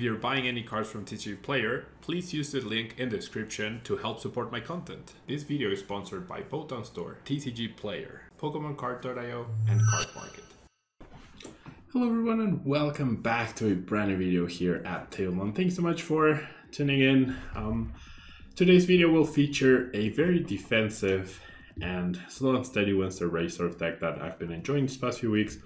If you're buying any cards from TCG Player, please use the link in the description to help support my content. This video is sponsored by Botan Store, TCG Player, PokemonCard.io, and Card Market. Hello everyone and welcome back to a brand new video here at Tailmon. Thanks so much for tuning in. Today's video will feature a very defensive and slow and steady wins the race sort of deck that I've been enjoying these past few weeks,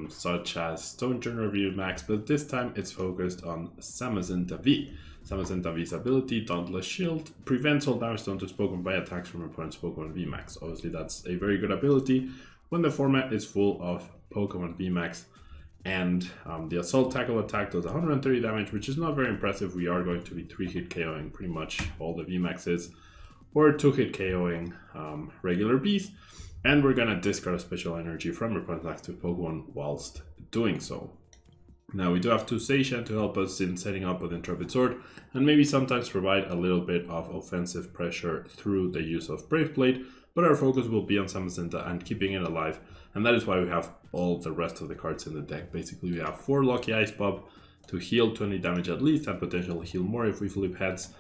such as Stone Journal VMAX, but this time it's focused on ZAMAZENTA V. ZAMAZENTA V's ability, Dauntless Shield, prevents all damage done to Pokemon by attacks from opponent's Pokemon VMAX. Obviously that's a very good ability when the format is full of Pokemon VMAX. And the Assault Tackle attack does 130 damage, which is not very impressive. We are going to be 3-hit KOing pretty much all the VMAXs, or 2-hit KOing regular Bs. And we're going to discard a special energy from our opponent's active Pokemon whilst doing so. Now we do have 2 Seishan to help us in setting up with Intrepid Sword, and maybe sometimes provide a little bit of offensive pressure through the use of Brave Blade, but our focus will be on ZAMAZENTA and keeping it alive, and that is why we have all the rest of the cards in the deck. Basically we have 4 Lucky Ice Bob to heal 20 damage at least, and potentially heal more if we flip heads.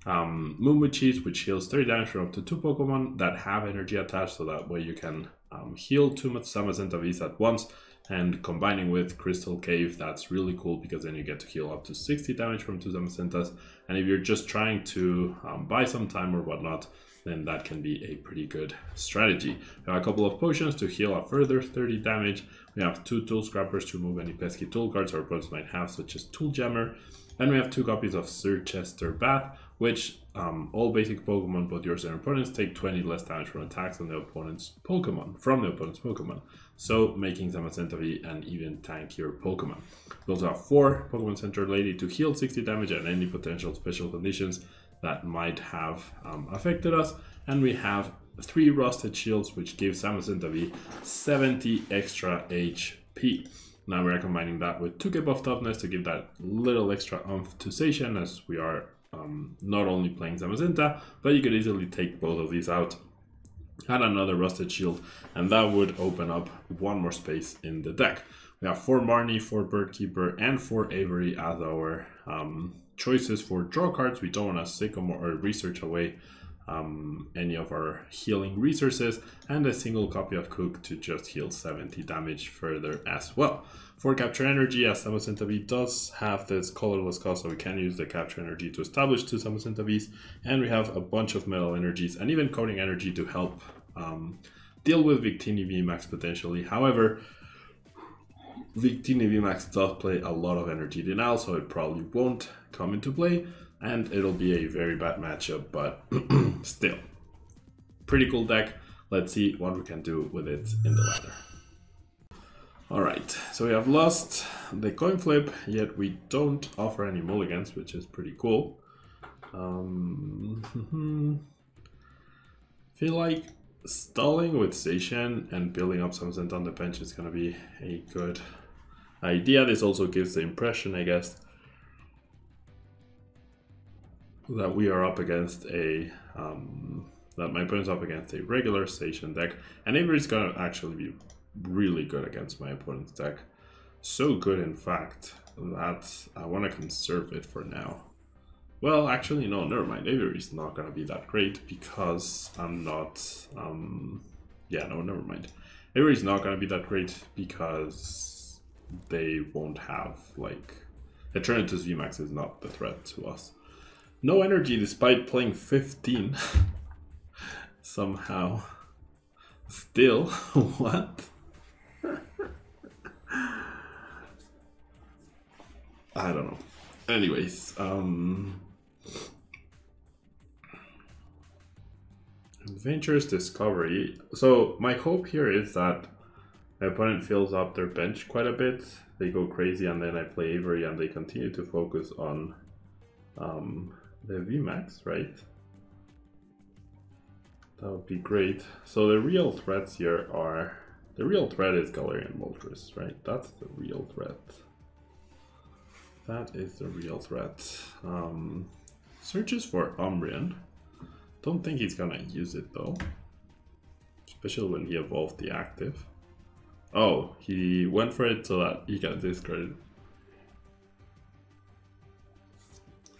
Moonwood Cheese, which heals 30 damage from up to 2 Pokemon that have energy attached, so that way you can heal 2 ZAMAZENTA Vs at once. And combining with Crystal Cave, that's really cool because then you get to heal up to 60 damage from 2 ZAMAZENTAs. And if you're just trying to buy some time or whatnot, then that can be a pretty good strategy. We have a couple of potions to heal a further 30 damage. We have 2 Tool Scrappers to remove any pesky tool cards our opponents might have, such as Tool Jammer. And we have 2 copies of Sir Chester Bath, which all basic Pokemon, both yours and your opponents, take 20 less damage from attacks on the opponent's Pokemon, so making ZAMAZENTA V an even tankier Pokemon. We also have 4 Pokemon Center Lady to heal 60 damage and any potential special conditions that might have affected us, and we have 3 Rusted Shields, which gives ZAMAZENTA V 70 extra HP. Now we're combining that with 2 Buff Toughness to give that little extra oomph to Seishan, as we are not only playing ZAMAZENTA, but you could easily take both of these out, add another Rusted Shield, and that would open up 1 more space in the deck. We have 4 Marnie, 4 Birdkeeper, and 4 Avery as our choices for draw cards. We don't want to Sycamore or research away any of our healing resources, and a single copy of Cook to just heal 70 damage further as well. For Capture Energy, as ZAMAZENTA V does have this colorless cost, so we can use the Capture Energy to establish 2 ZAMAZENTA Vs, and we have a bunch of Metal Energies and even Coding Energy to help deal with Victini VMAX potentially. However, Victini VMAX does play a lot of energy denial, so it probably won't come into play, and it'll be a very bad matchup, but still, pretty cool deck. Let's see what we can do with it in the ladder. Alright, so we have lost the coin flip, yet we don't offer any mulligans, which is pretty cool. Feel like stalling with Seishan and building up some Zent on the bench is going to be a good idea. This also gives the impression, I guess, that we are up against a that my opponent's up against a regular Seishan deck, and Avery's gonna actually be really good against my opponent's deck. So good, in fact, that I want to conserve it for now. Well, actually, no, never mind. Avery's not gonna be that great because I'm not. Yeah, no, never mind. Avery's not gonna be that great because they won't have, like, Eternatus VMAX is not the threat to us. No energy despite playing 15. Somehow. Still, what? I don't know. Anyways, Adventurous Discovery. So my hope here is that my opponent fills up their bench quite a bit. They go crazy, and then I play Avery, and they continue to focus on the VMAX, right? That would be great. So the real threats here are... The real threat is Galarian Moltres, right? That's the real threat. That is the real threat. Searches for Umbreon. Don't think he's gonna use it though. Especially when he evolved the active. Oh, he went for it so that he can discard it.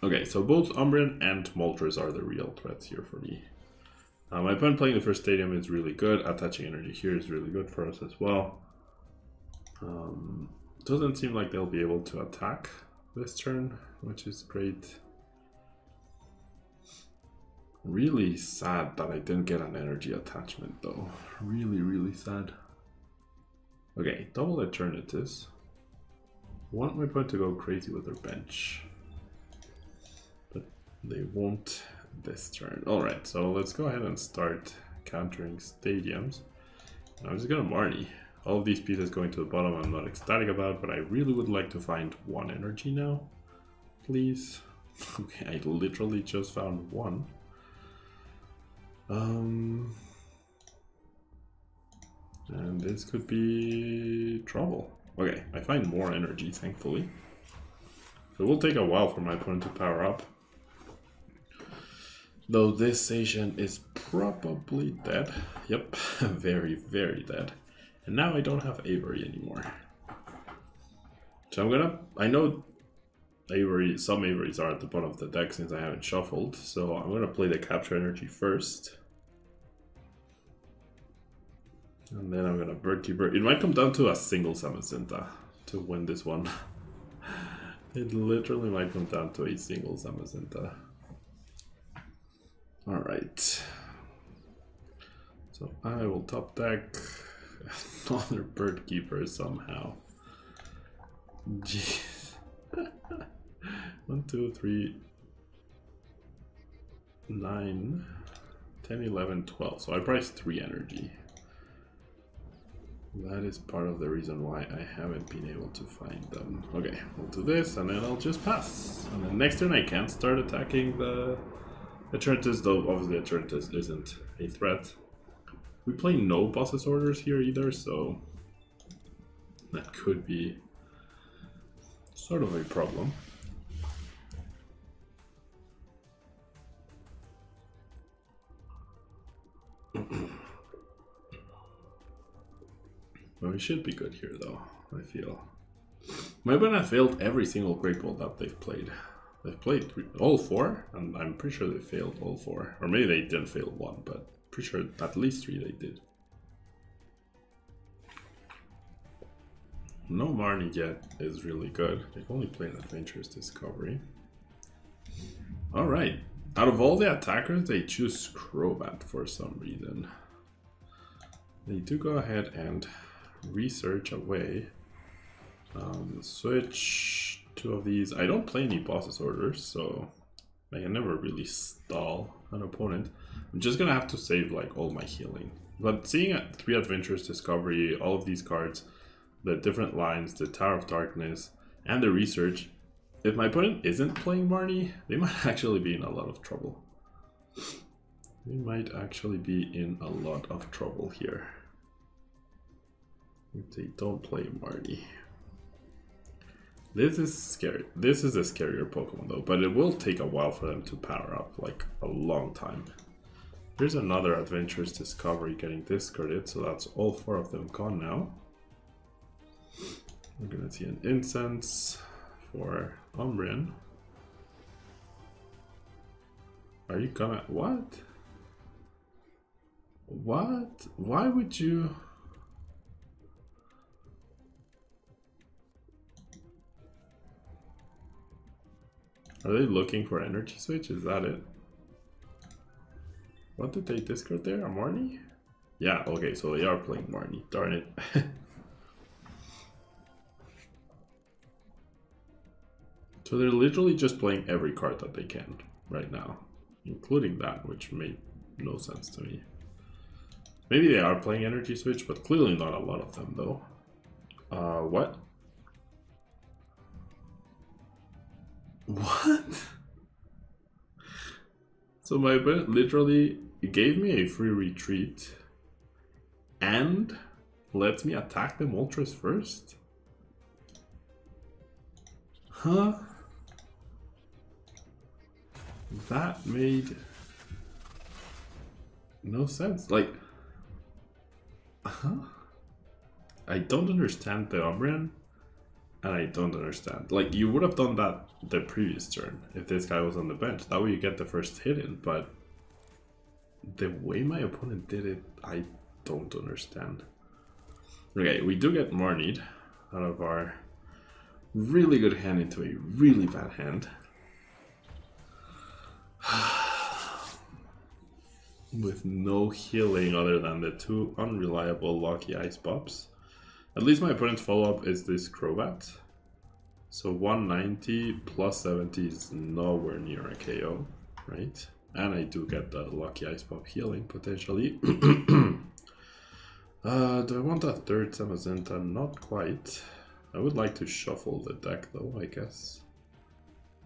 Okay, so both Umbreon and Moltres are the real threats here for me. My opponent playing the first stadium is really good. Attaching energy here is really good for us as well. Doesn't seem like they'll be able to attack this turn, which is great. Really sad that I didn't get an energy attachment though. Really, really sad. Okay, double Eternatus. Want my opponent to go crazy with their bench, but they won't this turn. Alright, so let's go ahead and start countering stadiums. I'm just gonna Marnie. All of these pieces going to the bottom I'm not ecstatic about, but I really would like to find one energy now. Please. Okay, I literally just found one. And this could be trouble. Okay, I find more energy, thankfully. So it will take a while for my opponent to power up. Though this station is probably dead. Yep, very, very dead. And now I don't have Avery anymore. So I'm gonna... I know Avery, some Averys are at the bottom of the deck since I haven't shuffled. So I'm gonna play the capture energy first. And then I'm gonna Birdkeeper. It might come down to a single Zamazenta to win this one. It literally might come down to a single Zamazenta. Alright. So I will top deck another Birdkeeper somehow. Jeez. 1, 2, 3, 9, 10, 11, 12. So I priced 3 energy. That is part of the reason why I haven't been able to find them. Okay, we'll do this and then I'll just pass. And then next turn I can start attacking the Eternatus, though obviously Eternatus isn't a threat. We play no bosses orders here either, so that could be sort of a problem. Well, we should be good here though, I feel. My opponent has failed every single Great Ball that they've played. They've played all 4, and I'm pretty sure they failed all 4. Or maybe they didn't fail 1, but pretty sure at least 3 they did. No Marnie yet is really good. They've only played Adventurous Discovery. Alright. Out of all the attackers, they choose Crobat for some reason. They do go ahead and research away. Switch 2 of these. I don't play any bosses orders, so I can never really stall an opponent. I'm just gonna have to save like all my healing. But seeing 3 Adventurous Discovery, all of these cards, the different lines, the Tower of Darkness, and the research, if my opponent isn't playing Marnie, they might actually be in a lot of trouble. They might actually be in a lot of trouble here. If they don't play Marnie. This is scary. This is a scarier Pokemon though, but it will take a while for them to power up, like a long time. Here's another Adventurous Discovery getting discarded, so that's all 4 of them gone now. We're gonna see an Incense for Umbreon. Are you gonna... what? What? Why would you... Are they looking for Energy Switch? Is that it? What did they discard there? A Marnie? Yeah, okay, so they are playing Marnie. Darn it. So they're literally just playing every card that they can right now, including that, which made no sense to me. Maybe they are playing Energy Switch, but clearly not a lot of them, though. What? What? So my opponent literally gave me a free retreat and lets me attack the Moltres first? Huh? That made no sense. Like, huh? I don't understand the Umbreon And I don't understand. Like, you would have done that the previous turn if this guy was on the bench. That way you get the first hit in, but the way my opponent did it, I don't understand. Okay, we do get Marnied out of our really good hand into a really bad hand. With no healing other than the two unreliable lucky ice pops. At least my opponent's follow-up is this Crobat. So 190 plus 70 is nowhere near a KO, right? And I do get the lucky ice pop healing potentially. Do I want a third Zamazenta? Not quite. I would like to shuffle the deck though, I guess.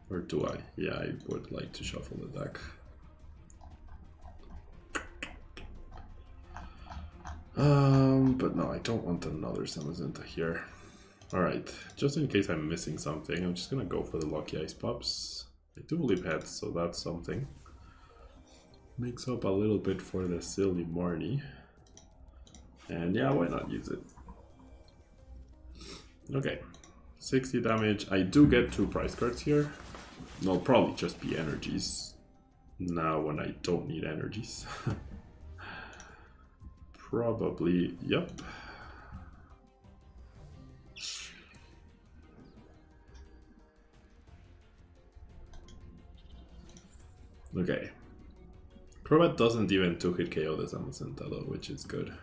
Or do I? Yeah, I would like to shuffle the deck. But no, I don't want another Zamazenta here. Alright, just in case I'm missing something, I'm just gonna go for the lucky ice pops. I do believe heads, so that's something. Makes up a little bit for the silly Marnie. And yeah, why not use it? Okay, 60 damage. I do get 2 prize cards here. They'll probably just be energies. Now when I don't need energies. Probably, yep. Okay. Crobat doesn't even 2-hit KO the Zamazenta though, which is good.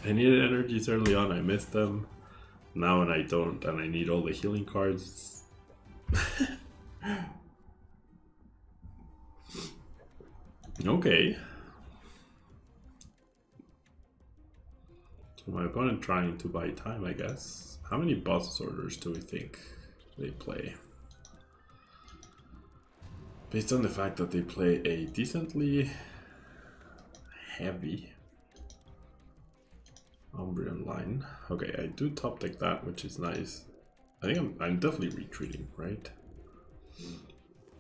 I needed energies early on, I missed them. Now when I don't, and I need all the healing cards. Okay. So my opponent trying to buy time, I guess. How many boss orders do we think they play? Based on the fact that they play a decently heavy Umbreon line. Okay, I do top deck that, which is nice. I think I'm definitely retreating, right?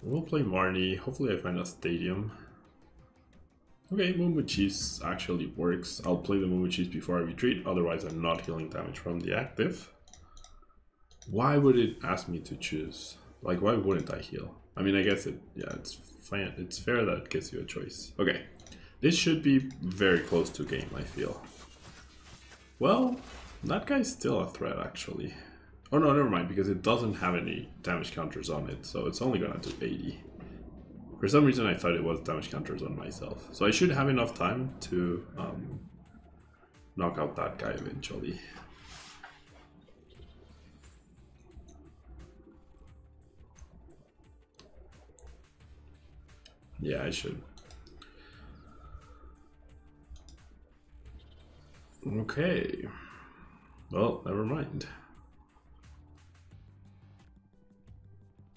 We'll play Marnie. Hopefully I find a stadium. Okay, Moonbuchis actually works. I'll play the Moonbuchis before I retreat, otherwise I'm not healing damage from the active. Why would it ask me to choose? Like, why wouldn't I heal? I mean, I guess it's fine. It's fair that it gives you a choice. Okay, this should be very close to game, I feel. Well, that guy's still a threat, actually. Oh no, never mind, because it doesn't have any damage counters on it, so it's only gonna do 80. For some reason I thought it was damage counters on myself. So I should have enough time to knock out that guy eventually. Yeah, I should. Okay. Well, never mind.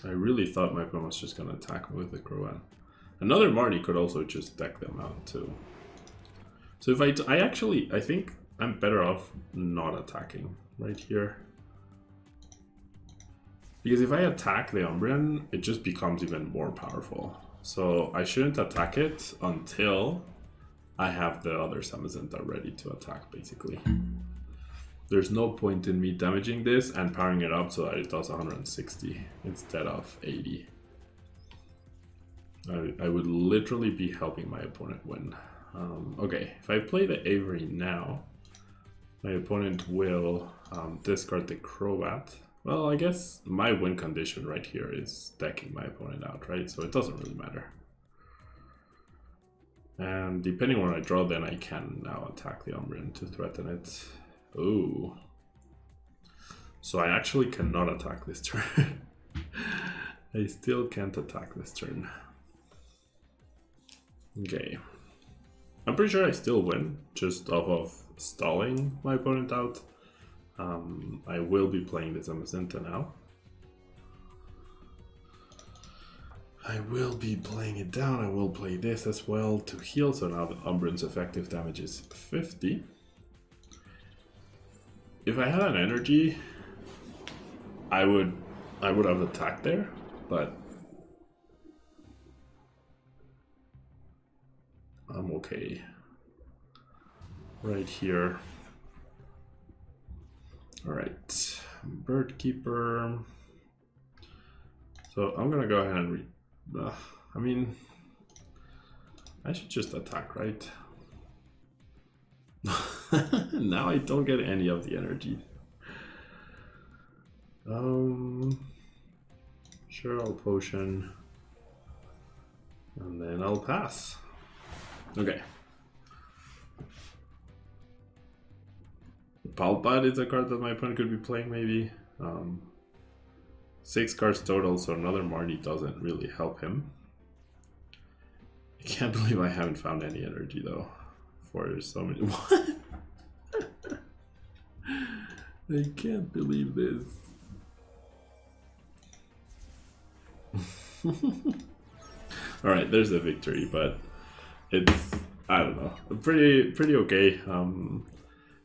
I really thought my opponent was just gonna attack me with the Crowan. Another Marnie could also just deck them out too. So if I think I'm better off not attacking right here. Because if I attack the Umbreon, it just becomes even more powerful. So I shouldn't attack it until I have the other Zamazenta ready to attack, basically. There's no point in me damaging this and powering it up so that it does 160 instead of 80. I would literally be helping my opponent win. Okay, if I play the Avery now, my opponent will discard the Crobat. Well, I guess my win condition right here is decking my opponent out, right? So it doesn't really matter. And depending on what I draw, then I can now attack the Umbreon to threaten it. Ooh. So I actually cannot attack this turn. I still can't attack this turn. Okay. I'm pretty sure I still win, just off of stalling my opponent out. I will be playing the Zamazenta now. I will be playing it down. I will play this as well to heal. So now the Umbreon's effective damage is 50. If I had an energy, I would have attacked there, but I'm okay right here. Alright, Bird Keeper. So I'm gonna go ahead and I mean, I should just attack, right? Now I don't get any of the energy. Sure, I'll potion. And then I'll pass. Okay. Palpad is a card that my opponent could be playing, maybe. 6 cards total, so another Marnie doesn't really help him. I can't believe I haven't found any energy though. For so many. What? I can't believe this. Alright, there's a victory, but it's, I don't know, pretty okay.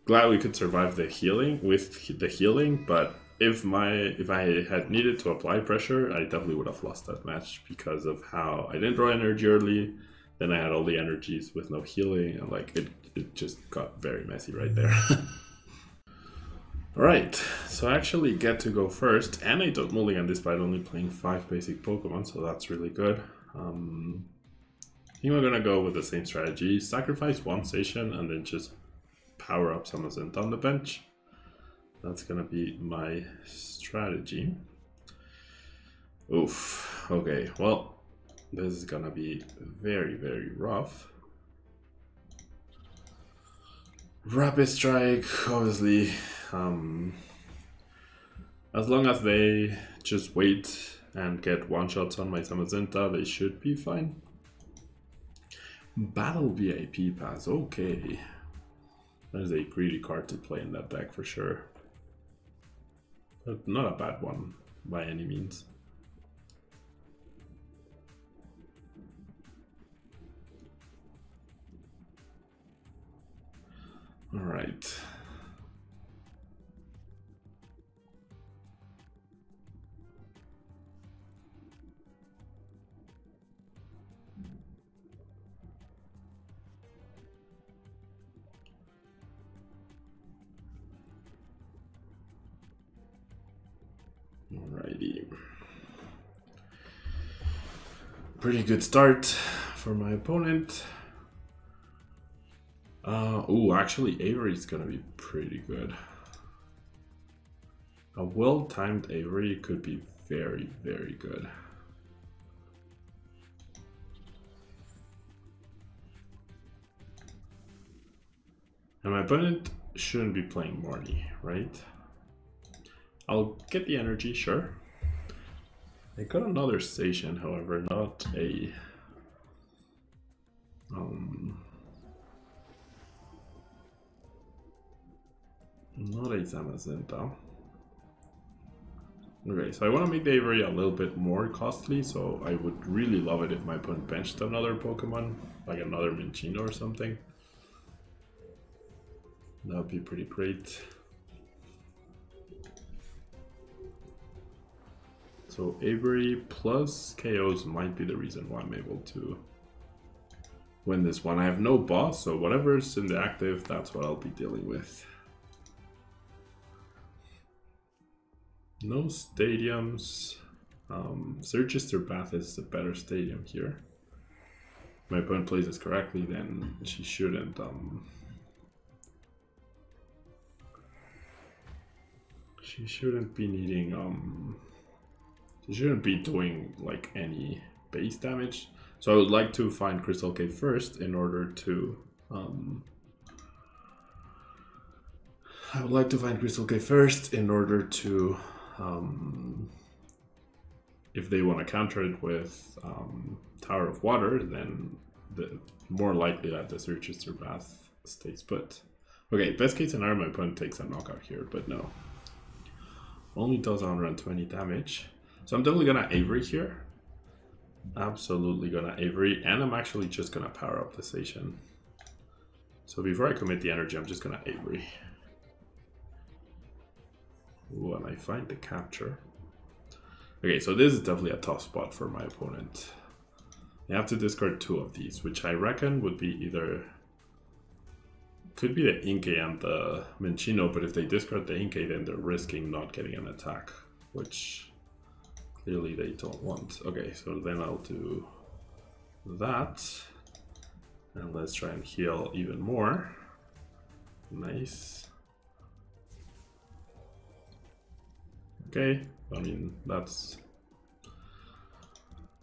Glad we could survive the healing with the healing, but if I had needed to apply pressure, I definitely would have lost that match because of how I didn't draw energy early. Then I had all the energies with no healing, and like it just got very messy right there. Alright, so I actually get to go first, and I don't mulligan despite only playing 5 basic Pokemon, so that's really good. I think we're gonna go with the same strategy, sacrifice 1 station and then just power up ZAMAZENTA on the bench. That's gonna be my strategy. Oof, okay, well, this is gonna be very, very rough. Rapid Strike, obviously. As long as they just wait and get one-shots on my ZAMAZENTA, they should be fine. Battle VIP Pass, okay. That is a greedy card to play in that deck for sure. But not a bad one by any means. All right. Alrighty. Pretty good start for my opponent. Oh, actually Avery's gonna be pretty good. A well-timed Avery could be very, very good. And my opponent shouldn't be playing Marnie, right? I'll get the energy, sure. I got another station, however, not a ZAMAZENTA. Okay, so I want to make the Avery a little bit more costly, so I would really love it if my opponent benched another Pokemon, like another Minchino or something. That would be pretty great. So Avery plus KOs might be the reason why I'm able to win this one. I have no boss, so whatever's in the active, that's what I'll be dealing with. No stadiums. Surgister Bath is the better stadium here. If my opponent plays this correctly, then she shouldn't be needing she shouldn't be doing like any base damage. So I would like to find Crystal Cave first in order to if they want to counter it with Tower of Water, then the more likely that the Surgister Bath stays put. Okay, best case scenario, my opponent takes a knockout here, but no. Only does 120 damage. So I'm definitely gonna Avery here. Absolutely gonna Avery, and I'm actually just gonna power up the station. So before I commit the energy, I'm just gonna Avery. Ooh, and I find the capture. Okay, so this is definitely a tough spot for my opponent. I have to discard 2 of these, which I reckon would be either Could be the Inkay and the Minccino, but if they discard the Inkay, then they're risking not getting an attack, which clearly they don't want. Okay, so then I'll do that. And let's try and heal even more. Nice. Okay, I mean, that's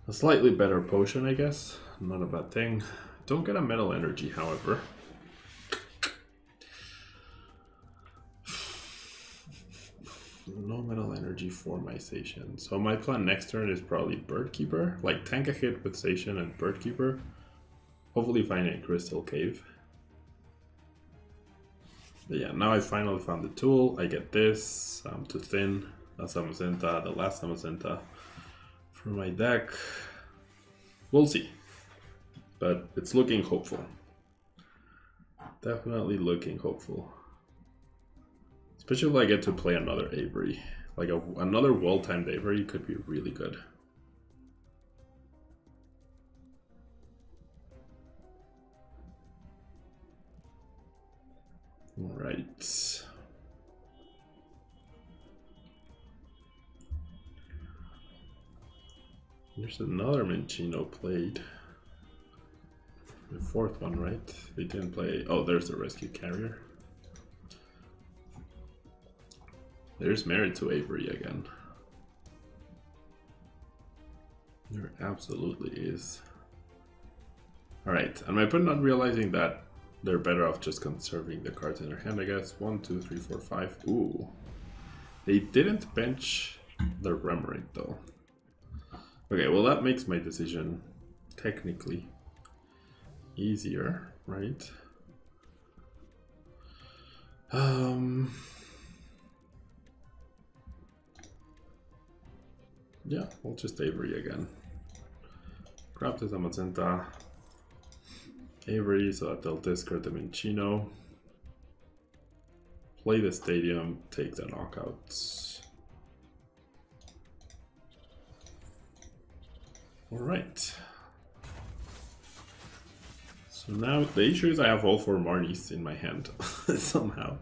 a slightly better potion, I guess. Not a bad thing. Don't get a metal energy, however. No metal energy for my Station. So my plan next turn is probably Birdkeeper. Like tank a hit with Station and Birdkeeper. Hopefully find a Crystal Cave. But yeah, now I finally found the tool. I get this. I'm too thin. That's ZAMAZENTA, the last ZAMAZENTA for my deck. We'll see. But it's looking hopeful. Definitely looking hopeful. Especially if I get to play another Avery. Like another well-timed Avery could be really good. Alright. There's another Minccino played. The fourth one, right? They didn't play. Oh, there's the Rescue Carrier. There's Married to Avery again. There absolutely is. Alright, and my opponent not realizing that they're better off just conserving the cards in their hand, I guess. 1, 2, 3, 4, 5. Ooh. They didn't bench their Remoraid though. Okay, well that makes my decision technically easier, right? Yeah, we'll just Avery again. Grab the ZAMAZENTA. Avery so that they'll discard the Minccino. Play the Stadium, take the knockouts. Alright. So now the issue is I have all 4 Marnies in my hand somehow.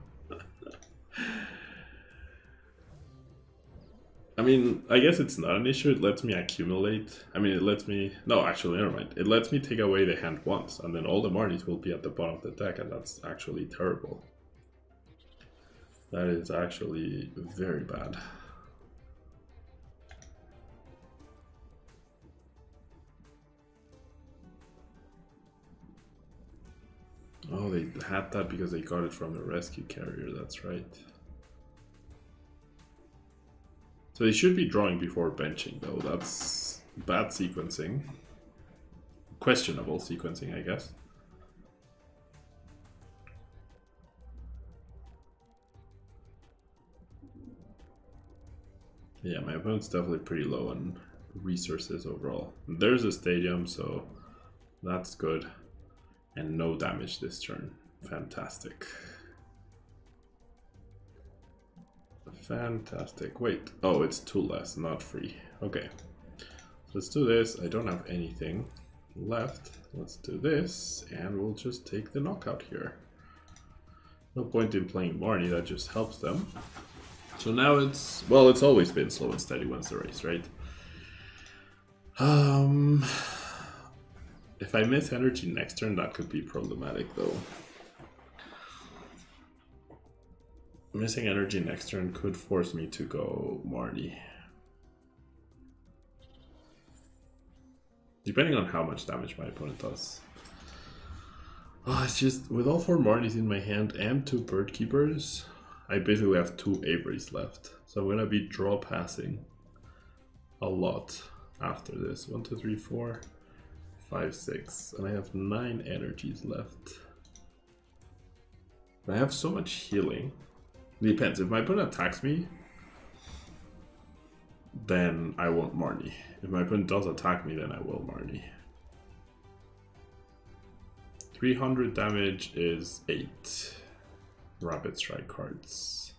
I mean, I guess it's not an issue, it lets me accumulate. I mean, it lets me... No, actually, never mind. It lets me take away the hand once, and then all the Marnies will be at the bottom of the deck, and that's actually terrible. That is actually very bad. Oh, they had that because they got it from the Rescue Carrier, that's right. So they should be drawing before benching though, that's bad sequencing. Questionable sequencing, I guess. Yeah, my opponent's definitely pretty low on resources overall. There's a Stadium, so that's good. And no damage this turn. Fantastic. Fantastic. Wait. Oh, it's 2 less, not free. Okay. Let's do this. I don't have anything left. Let's do this, and we'll just take the knockout here. No point in playing Marnie, that just helps them. So now it's... Well, it's always been slow and steady wins the race, right? If I miss energy next turn, that could be problematic, though. Missing energy next turn could force me to go Marnie. Depending on how much damage my opponent does. Oh, it's just, with all 4 Marnies in my hand and 2 Birdkeepers, I basically have 2 Averys left. So I'm gonna be draw passing a lot after this. 1, 2, 3, 4, 5, 6. And I have 9 energies left. I have so much healing. Depends. If my opponent attacks me, then I won't Marnie. If my opponent does attack me, then I will Marnie. 300 damage is 8 Rapid Strike cards.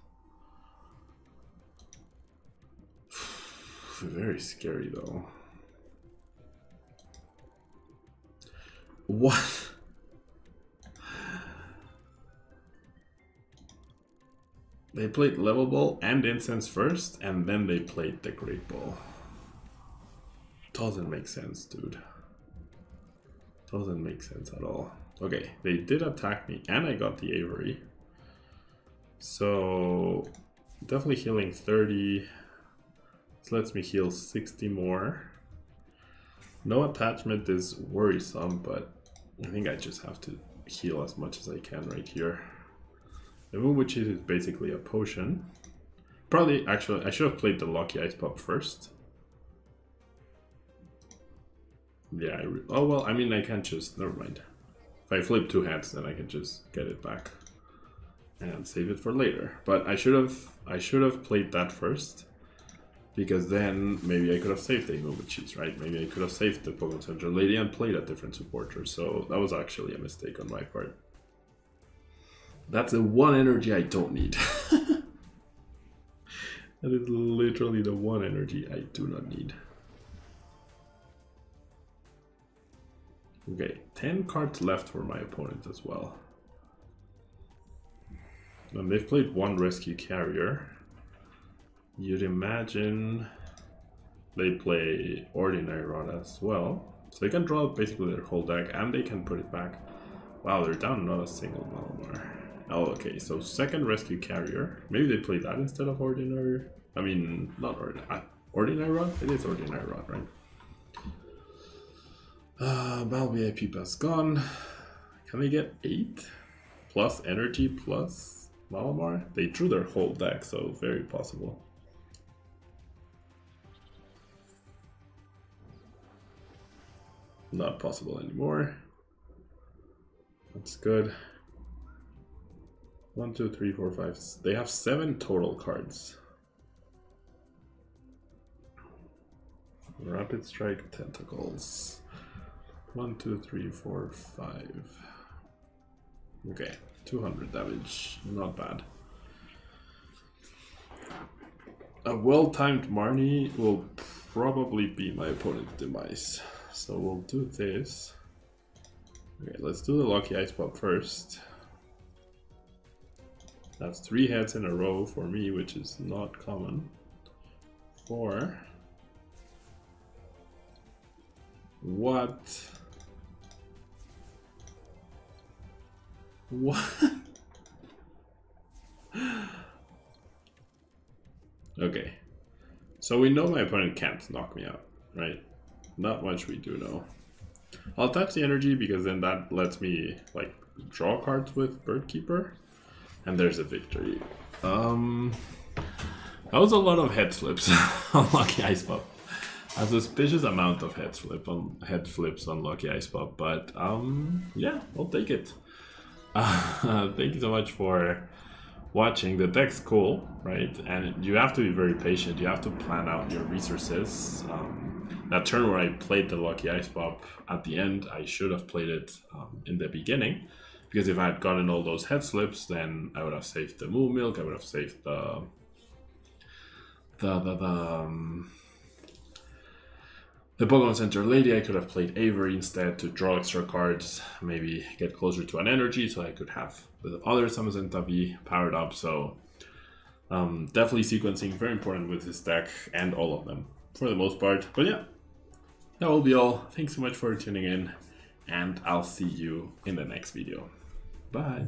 Very scary though. What? They played Level Ball and Incense first, and then they played the Great Ball. Doesn't make sense, dude. Doesn't make sense at all. Okay, they did attack me, and I got the Avery. So, definitely healing 30. This lets me heal 60 more. No attachment is worrisome, but I think I just have to heal as much as I can right here. The move which is basically a potion. Probably, actually, I should have played the Lucky Ice Pop first. Yeah, oh well, I mean, I can't just, never mind. If I flip 2 hands, then I can just get it back and save it for later. But I should have played that first, because then maybe I could have saved the move cheese, right? Maybe I could have saved the Pokemon Center Lady and played a different supporter. So that was actually a mistake on my part. That's the one energy I don't need. That is literally the one energy I do not need. Okay, 10 cards left for my opponent as well. And they've played 1 Rescue Carrier. You'd imagine they play Ordinary Rod as well. So they can draw basically their whole deck and they can put it back. Wow, they're down not a single Malamar. Oh, okay, so second Rescue Carrier. Maybe they play that instead of Ordinary. I mean, not Ordinary. Ordinary Rod? It is Ordinary Rod, right? Bal VIP Pass gone. Can they get 8? Plus energy plus Malamar? They drew their whole deck, so very possible. Not possible anymore. That's good. 1, 2, 3, 4, 5. They have 7 total cards. Rapid Strike, Tentacles. 1, 2, 3, 4, 5. Okay, 200 damage. Not bad. A well-timed Marnie will probably be my opponent's demise. So we'll do this. Okay, let's do the Lucky Ice Pop first. That's 3 heads in a row for me, which is not common. 4. What? What? Okay. So we know my opponent can't knock me out, right? Not much we do know. I'll touch the energy because then that lets me like draw cards with Birdkeeper. And there's a victory. That was a lot of head flips on Lucky Ice Pop. A suspicious amount of head flips on Lucky Ice Pop, but yeah, I'll take it. Thank you so much for watching. The deck's cool, right? And you have to be very patient. You have to plan out your resources. That turn where I played the Lucky Ice Pop at the end, I should have played it in the beginning. Because if I had gotten all those head slips, then I would have saved the Moo Milk, I would have saved the Pokemon Center Lady. I could have played Avery instead to draw extra cards, maybe get closer to an energy so I could have the other ZAMAZENTA V powered up. So definitely sequencing, very important with this deck and all of them for the most part. But yeah, that will be all. Thanks so much for tuning in and I'll see you in the next video. Bye.